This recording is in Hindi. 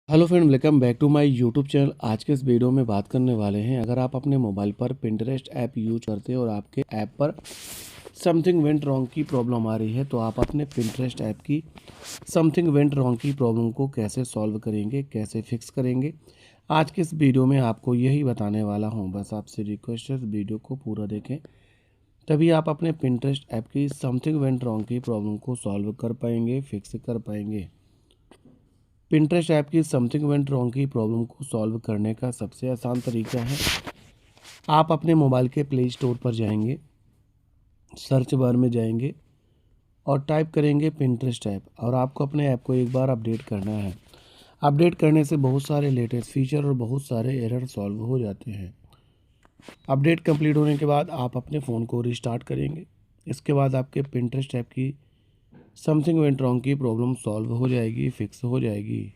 Hello friend, welcome back to my YouTube channel. आज के इस वीडियो में बात करने वाले हैं, अगर आप अपने मोबाइल पर पिंटरेस्ट ऐप यूज करते हैं और आपके ऐप पर समथिंग वेंट रॉन्ग की प्रॉब्लम आ रही है, तो आप अपने पिंटरेस्ट ऐप की समथिंग वेंट रॉन्ग की प्रॉब्लम को कैसे सॉल्व करेंगे, कैसे फिक्स करेंगे। आज के इस वीडियो में आपको यही बताने वाला हूँ। बस आपसे रिक्वेस्ट है, इस वीडियो को पूरा देखें, तभी आप अपने पिंटरेस्ट ऐप की समथिंग वेंट रॉन्ग की प्रॉब्लम को सॉल्व कर पाएंगे, फिक्स कर पाएंगे। पिंटरेस्ट ऐप की समथिंग वेंट रॉन्ग की प्रॉब्लम को सॉल्व करने का सबसे आसान तरीका है, आप अपने मोबाइल के प्ले स्टोर पर जाएंगे, सर्च बार में जाएंगे और टाइप करेंगे पिंटरेस्ट ऐप, और आपको अपने ऐप को एक बार अपडेट करना है। अपडेट करने से बहुत सारे लेटेस्ट फीचर और बहुत सारे एरर सॉल्व हो जाते हैं। अपडेट कंप्लीट होने के बाद आप अपने फ़ोन को रिस्टार्ट करेंगे। इसके बाद आपके पिंटरेस्ट ऐप की समथिंग वेंट रॉन्ग की प्रॉब्लम सॉल्व हो जाएगी, फिक्स हो जाएगी।